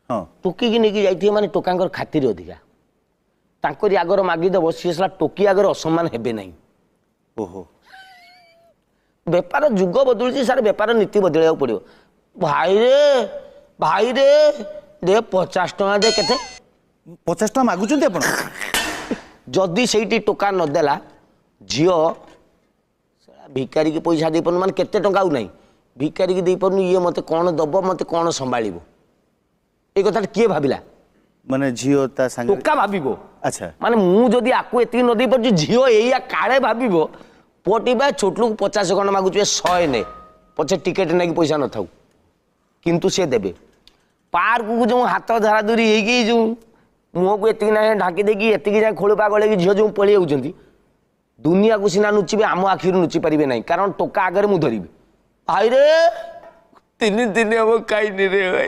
हाँ टोकी की नहीं जाइए माने टोका खातिर अधिका तांकरी आगर मागिदेव सी सला टोकी आगर असम्मान हेबे नहीं ओहो बेपार जुग बदलुची सार बेपार नीति बदल पड़ो भाई रे दे 50 टଙ୍କା दे केते 50 टଙ୍କା मागुचंती आपण जदि से टोका नदेला झीओ भिकारी की पैसा दे पार माने केते टंका नहीं भिकारी की दे पार ये मते कौन दब मते कौन संभाल ये कथा किए भाविला माने झीओ ता संग टोका भाविबो अच्छा माने मु जदि आकु एति न दे पर झीओ एया काळे भाविबो पोटी बा छोट लोक 50 खंड मागुचे 100 ने पछे टिकेट नै पैसा न थाउ किंतु से देबे पार्क को जो हाथ धरा धरी हेगी जो मुह को एति ना ढाकी देकी एति जाय खोलपा गले की झीओ जो पळी आउचंती दुनिया को सिना नुचिबे आम आखिरु नुचि परिबे नहीं कारण टोका आगे मु धरिबे भाई रे 3 दिन हम खाइनी रे भाई